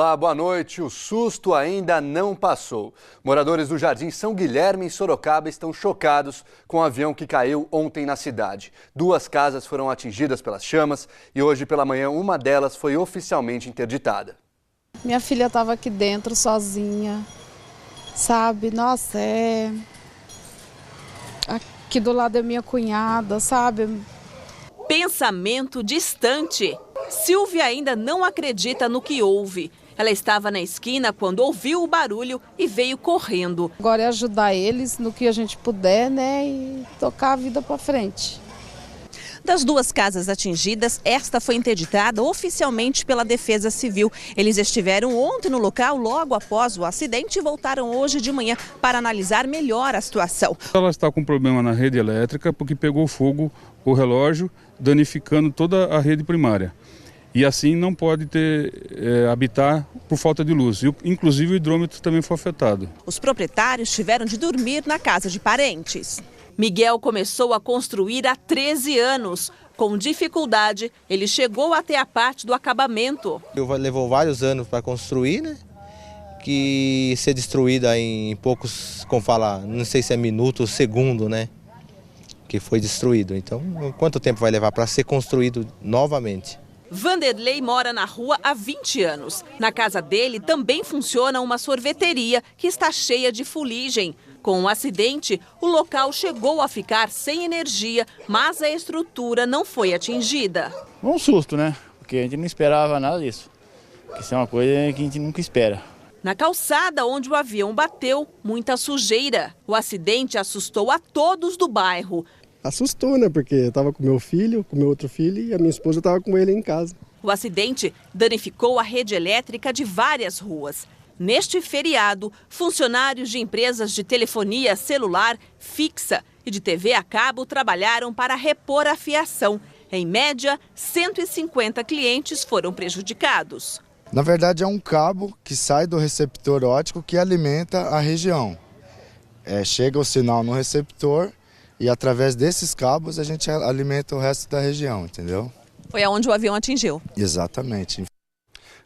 Olá, boa noite. O susto ainda não passou. Moradores do Jardim São Guilherme, em Sorocaba, estão chocados com o avião que caiu ontem na cidade. 2 casas foram atingidas pelas chamas e hoje pela manhã uma delas foi oficialmente interditada. Minha filha estava aqui dentro sozinha, sabe? Nossa, aqui do lado é minha cunhada, sabe? Pensamento distante. Silvia ainda não acredita no que houve. Ela estava na esquina quando ouviu o barulho e veio correndo. Agora é ajudar eles no que a gente puder, né? E tocar a vida para frente. Das 2 casas atingidas, esta foi interditada oficialmente pela Defesa Civil. Eles estiveram ontem no local, logo após o acidente, e voltaram hoje de manhã para analisar melhor a situação. Ela está com problema na rede elétrica porque pegou fogo o relógio, danificando toda a rede primária. E assim não pode habitar por falta de luz. Inclusive o hidrômetro também foi afetado. Os proprietários tiveram de dormir na casa de parentes. Miguel começou a construir há 13 anos. Com dificuldade, ele chegou até a parte do acabamento. Levou vários anos para construir, né? Que ser destruída em poucos, como fala, não sei se é minuto ou segundo, né? Que foi destruído. Então, quanto tempo vai levar para ser construído novamente? Vanderlei mora na rua há 20 anos. Na casa dele também funciona uma sorveteria que está cheia de fuligem. Com o acidente, o local chegou a ficar sem energia, mas a estrutura não foi atingida. Um susto, né? Porque a gente não esperava nada disso. Isso é uma coisa que a gente nunca espera. Na calçada onde o avião bateu, muita sujeira. O acidente assustou a todos do bairro. Assustou, né? Porque eu estava com meu filho, com meu outro filho e a minha esposa estava com ele em casa. O acidente danificou a rede elétrica de várias ruas. Neste feriado, funcionários de empresas de telefonia celular fixa e de TV a cabo trabalharam para repor a fiação. Em média, 150 clientes foram prejudicados. Na verdade, é um cabo que sai do receptor óptico que alimenta a região. Chega o sinal no receptor e através desses cabos a gente alimenta o resto da região, entendeu? Foi aonde o avião atingiu. Exatamente.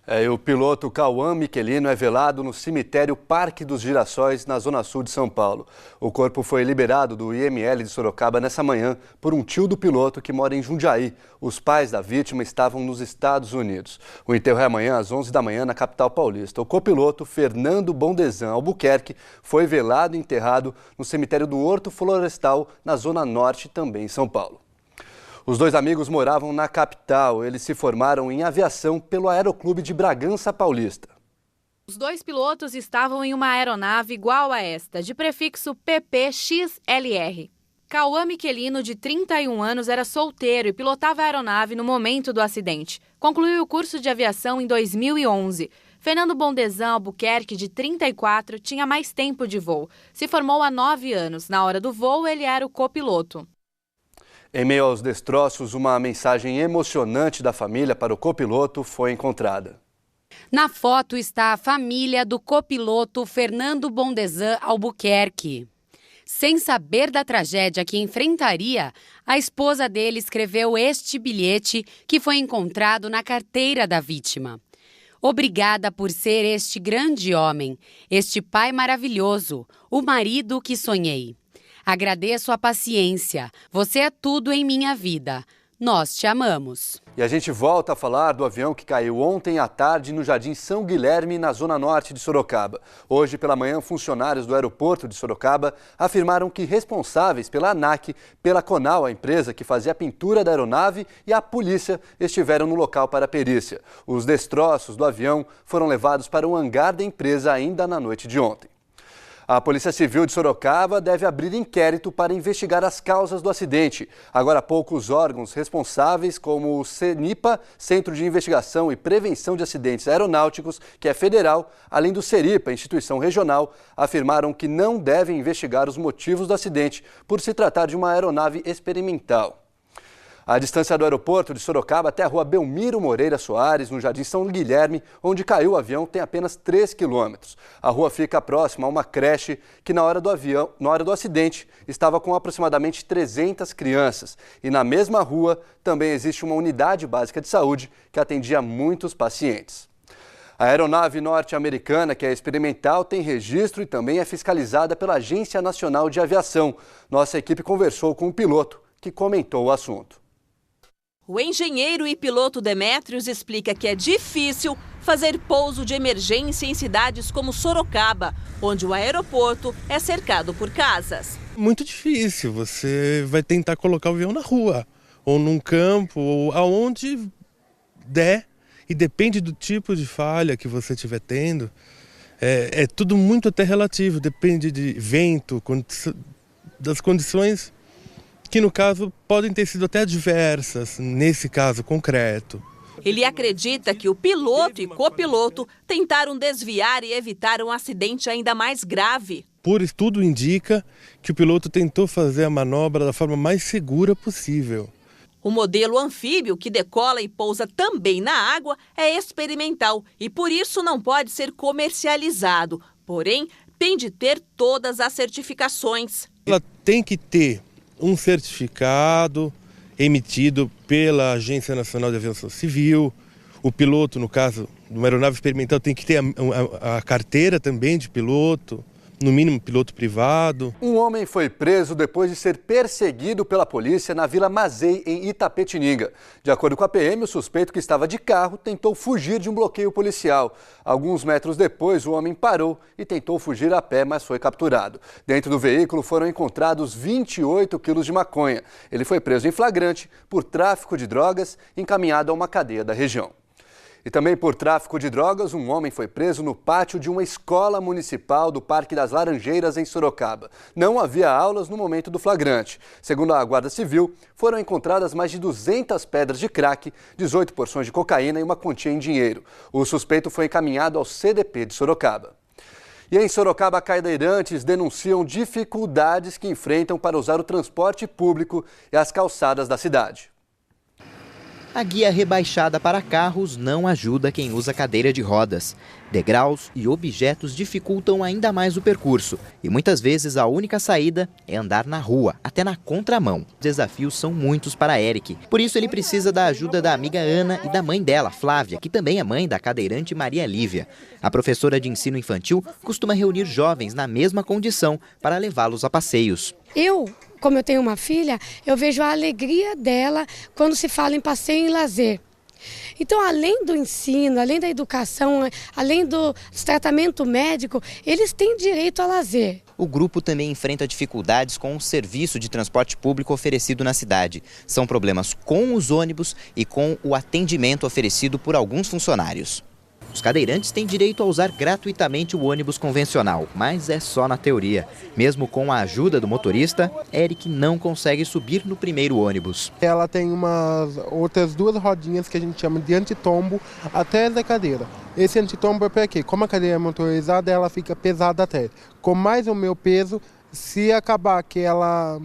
E o piloto Cauã Michelino é velado no cemitério Parque dos Girassóis, na zona sul de São Paulo. O corpo foi liberado do IML de Sorocaba nessa manhã por um tio do piloto que mora em Jundiaí. Os pais da vítima estavam nos Estados Unidos. O enterro é amanhã às 11 da manhã na capital paulista. O copiloto Fernando Bondezan Albuquerque foi velado e enterrado no cemitério do Horto Florestal, na zona norte, também em São Paulo. Os 2 amigos moravam na capital. Eles se formaram em aviação pelo Aeroclube de Bragança Paulista. Os 2 pilotos estavam em uma aeronave igual a esta, de prefixo PPXLR. Cauã Michelino, de 31 anos, era solteiro e pilotava a aeronave no momento do acidente. Concluiu o curso de aviação em 2011. Fernando Bondezan Albuquerque, de 34, tinha mais tempo de voo. Se formou há 9 anos. Na hora do voo, ele era o copiloto. Em meio aos destroços, uma mensagem emocionante da família para o copiloto foi encontrada. Na foto está a família do copiloto Fernando Bondezan Albuquerque. Sem saber da tragédia que enfrentaria, a esposa dele escreveu este bilhete que foi encontrado na carteira da vítima. Obrigada por ser este grande homem, este pai maravilhoso, o marido que sonhei. Agradeço a paciência. Você é tudo em minha vida. Nós te amamos. E a gente volta a falar do avião que caiu ontem à tarde no Jardim São Guilherme, na zona norte de Sorocaba. Hoje pela manhã, funcionários do aeroporto de Sorocaba afirmaram que responsáveis pela ANAC, pela Conal, a empresa que fazia a pintura da aeronave, e a polícia estiveram no local para a perícia. Os destroços do avião foram levados para um hangar da empresa ainda na noite de ontem. A Polícia Civil de Sorocaba deve abrir inquérito para investigar as causas do acidente. Agora há pouco, os órgãos responsáveis, como o CENIPA, Centro de Investigação e Prevenção de Acidentes Aeronáuticos, que é federal, além do CERIPA, instituição regional, afirmaram que não devem investigar os motivos do acidente, por se tratar de uma aeronave experimental. A distância do aeroporto de Sorocaba até a rua Belmiro Moreira Soares, no Jardim São Guilherme, onde caiu o avião, tem apenas 3 quilômetros. A rua fica próxima a uma creche que, na hora do acidente, estava com aproximadamente 300 crianças. E na mesma rua também existe uma unidade básica de saúde que atendia muitos pacientes. A aeronave norte-americana, que é experimental, tem registro e também é fiscalizada pela Agência Nacional de Aviação. Nossa equipe conversou com o piloto, que comentou o assunto. O engenheiro e piloto Demétrios explica que é difícil fazer pouso de emergência em cidades como Sorocaba, onde o aeroporto é cercado por casas. Muito difícil, você vai tentar colocar o avião na rua, ou num campo, ou aonde der, e depende do tipo de falha que você estiver tendo. É tudo muito até relativo, depende de vento, das condições que no caso podem ter sido até adversas, nesse caso concreto. Ele acredita que o piloto e copiloto tentaram desviar e evitar um acidente ainda mais grave. Por isso, tudo indica que o piloto tentou fazer a manobra da forma mais segura possível. O modelo anfíbio, que decola e pousa também na água, é experimental e por isso não pode ser comercializado. Porém, tem de ter todas as certificações. Ela tem que ter um certificado emitido pela Agência Nacional de Aviação Civil. O piloto, no caso de uma aeronave experimental, tem que ter a carteira também de piloto, no mínimo piloto privado. Um homem foi preso depois de ser perseguido pela polícia na Vila Mazei, em Itapetininga. De acordo com a PM, o suspeito, que estava de carro, tentou fugir de um bloqueio policial. Alguns metros depois, o homem parou e tentou fugir a pé, mas foi capturado. Dentro do veículo foram encontrados 28 quilos de maconha. Ele foi preso em flagrante por tráfico de drogas, encaminhado a uma cadeia da região. E também por tráfico de drogas, um homem foi preso no pátio de uma escola municipal do Parque das Laranjeiras, em Sorocaba. Não havia aulas no momento do flagrante. Segundo a Guarda Civil, foram encontradas mais de 200 pedras de crack, 18 porções de cocaína e uma quantia em dinheiro. O suspeito foi encaminhado ao CDP de Sorocaba. E em Sorocaba, cadeirantes denunciam dificuldades que enfrentam para usar o transporte público e as calçadas da cidade. A guia rebaixada para carros não ajuda quem usa cadeira de rodas. Degraus e objetos dificultam ainda mais o percurso e muitas vezes a única saída é andar na rua, até na contramão. Os desafios são muitos para Eric, por isso ele precisa da ajuda da amiga Ana e da mãe dela, Flávia, que também é mãe da cadeirante Maria Lívia. A professora de ensino infantil costuma reunir jovens na mesma condição para levá-los a passeios. Como eu tenho uma filha, eu vejo a alegria dela quando se fala em passeio e lazer. Então, além do ensino, além da educação, além do tratamento médico, eles têm direito a lazer. O grupo também enfrenta dificuldades com o serviço de transporte público oferecido na cidade. São problemas com os ônibus e com o atendimento oferecido por alguns funcionários. Os cadeirantes têm direito a usar gratuitamente o ônibus convencional, mas é só na teoria. Mesmo com a ajuda do motorista, Eric não consegue subir no primeiro ônibus. Ela tem outras duas rodinhas que a gente chama de antitombo atrás da cadeira. Esse antitombo é para quê? Como a cadeira é motorizada, ela fica pesada atrás. Com mais o meu peso, se acabar que ela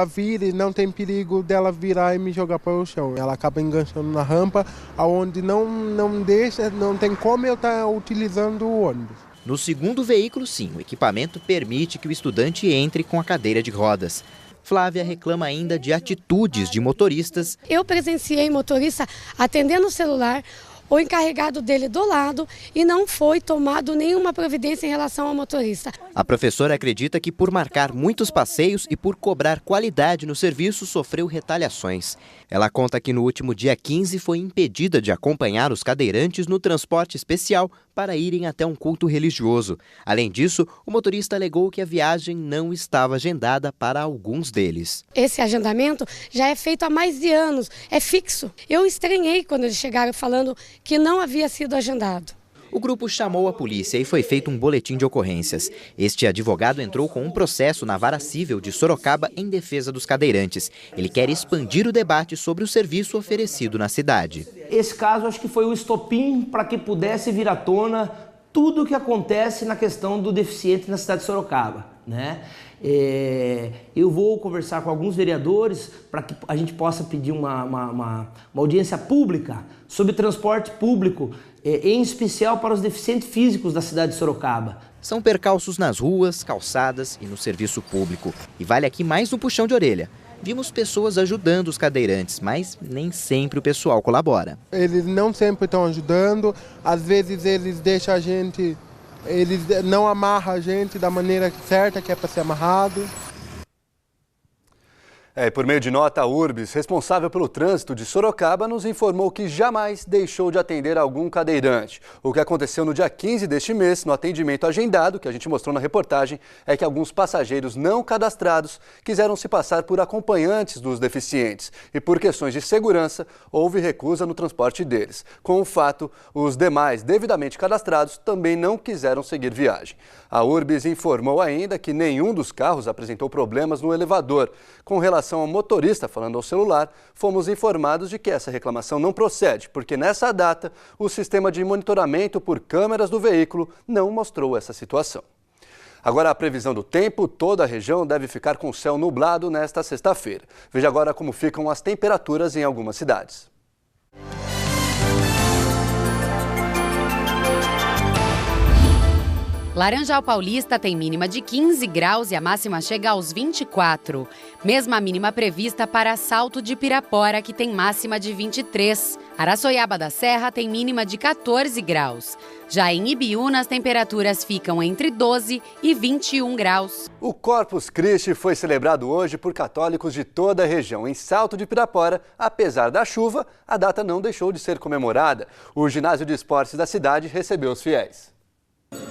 vira e não tem perigo dela virar e me jogar para o chão. Ela acaba enganchando na rampa, onde não tem como eu estar utilizando o ônibus. No segundo veículo, sim, o equipamento permite que o estudante entre com a cadeira de rodas. Flávia reclama ainda de atitudes de motoristas. Eu presenciei motorista atendendo o celular, o encarregado dele do lado, e não foi tomado nenhuma providência em relação ao motorista. A professora acredita que por marcar muitos passeios e por cobrar qualidade no serviço, sofreu retaliações. Ela conta que no último dia 15 foi impedida de acompanhar os cadeirantes no transporte especial para irem até um culto religioso. Além disso, o motorista alegou que a viagem não estava agendada para alguns deles. Esse agendamento já é feito há mais de anos, é fixo. Eu estranhei quando eles chegaram falando que não havia sido agendado. O grupo chamou a polícia e foi feito um boletim de ocorrências. Este advogado entrou com um processo na Vara Cível de Sorocaba em defesa dos cadeirantes. Ele quer expandir o debate sobre o serviço oferecido na cidade. Esse caso acho que foi o estopim para que pudesse vir à tona tudo o que acontece na questão do deficiente na cidade de Sorocaba, né? Eu vou conversar com alguns vereadores para que a gente possa pedir uma audiência pública sobre transporte público, em especial para os deficientes físicos da cidade de Sorocaba. São percalços nas ruas, calçadas e no serviço público. E vale aqui mais um puxão de orelha. vimos pessoas ajudando os cadeirantes, mas nem sempre o pessoal colabora. Eles não sempre estão ajudando, às vezes eles deixam a gente, eles não amarram a gente da maneira certa que é para ser amarrado. Por meio de nota, a Urbis, responsável pelo trânsito de Sorocaba, nos informou que jamais deixou de atender algum cadeirante. O que aconteceu no dia 15 deste mês, no atendimento agendado, que a gente mostrou na reportagem, é que alguns passageiros não cadastrados quiseram se passar por acompanhantes dos deficientes. E por questões de segurança, houve recusa no transporte deles. Com o fato, os demais devidamente cadastrados também não quiseram seguir viagem. A Urbis informou ainda que nenhum dos carros apresentou problemas no elevador. Com relação ao motorista falando ao celular, fomos informados de que essa reclamação não procede, porque nessa data o sistema de monitoramento por câmeras do veículo não mostrou essa situação. Agora a previsão do tempo, toda a região deve ficar com céu nublado nesta sexta-feira. Veja agora como ficam as temperaturas em algumas cidades. Laranjal Paulista tem mínima de 15 graus e a máxima chega aos 24. Mesma mínima prevista para Salto de Pirapora, que tem máxima de 23. Araçoiaba da Serra tem mínima de 14 graus. Já em Ibiúna, as temperaturas ficam entre 12 e 21 graus. O Corpus Christi foi celebrado hoje por católicos de toda a região. Em Salto de Pirapora, apesar da chuva, a data não deixou de ser comemorada. O ginásio de esportes da cidade recebeu os fiéis.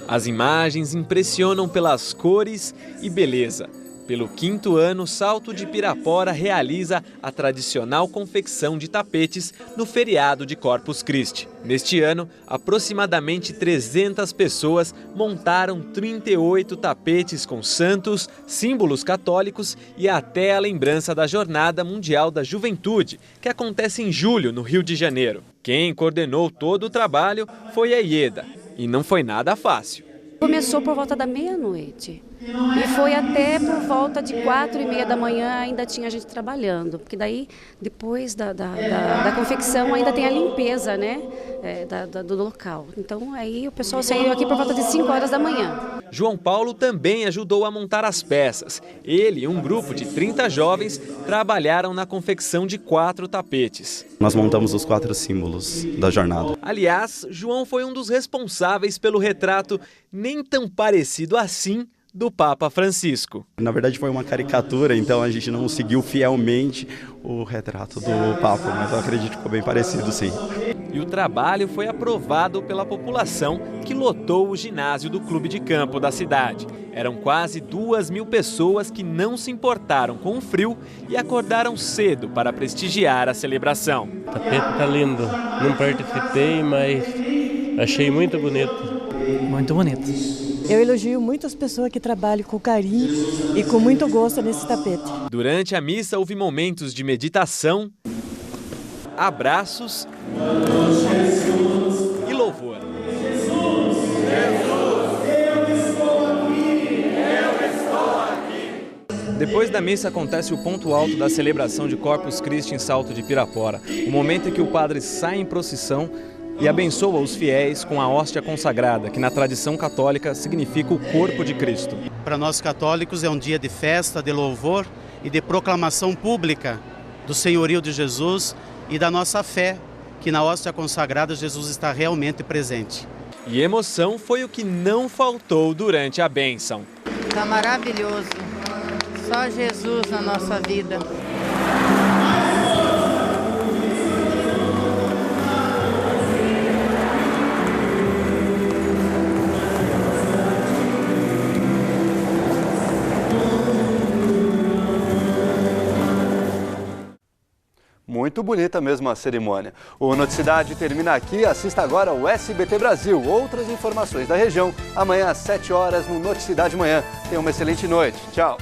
As imagens impressionam pelas cores e beleza. Pelo 5º ano, Salto de Pirapora realiza a tradicional confecção de tapetes no feriado de Corpus Christi. Neste ano, aproximadamente 300 pessoas montaram 38 tapetes com santos, símbolos católicos e até a lembrança da Jornada Mundial da Juventude, que acontece em julho, no Rio de Janeiro. Quem coordenou todo o trabalho foi a Ieda. E não foi nada fácil. Começou por volta da meia-noite e foi até por volta de 4h30 da manhã ainda tinha gente trabalhando, porque daí depois da confecção ainda tem a limpeza, né, do local. Então aí o pessoal saiu aqui por volta de 5 horas da manhã. João Paulo também ajudou a montar as peças. Ele e um grupo de 30 jovens trabalharam na confecção de 4 tapetes. Nós montamos os 4 símbolos da jornada. Aliás, João foi um dos responsáveis pelo retrato nem tão parecido assim do Papa Francisco. Na verdade foi uma caricatura, então a gente não seguiu fielmente o retrato do Papa, mas eu acredito que ficou bem parecido, sim. E o trabalho foi aprovado pela população que lotou o ginásio do clube de campo da cidade. Eram quase 2.000 pessoas que não se importaram com o frio e acordaram cedo para prestigiar a celebração. O tapete tá lindo, não participei, mas achei muito bonito. Muito bonito. Eu elogio muito as pessoas que trabalham com carinho e com muito gosto nesse tapete. Durante a missa houve momentos de meditação, abraços e louvor. Depois da missa acontece o ponto alto da celebração de Corpus Christi em Salto de Pirapora, o momento em que o padre sai em procissão e abençoa os fiéis com a hóstia consagrada, que na tradição católica significa o corpo de Cristo. Para nós católicos é um dia de festa, de louvor e de proclamação pública do senhorio de Jesus e da nossa fé, que na hóstia consagrada Jesus está realmente presente. E emoção foi o que não faltou durante a bênção. Está maravilhoso, só Jesus na nossa vida. Muito bonita mesmo a cerimônia. O Noticidade termina aqui. Assista agora o SBT Brasil. Outras informações da região, amanhã às 7 horas no Noticidade Manhã. Tenha uma excelente noite. Tchau.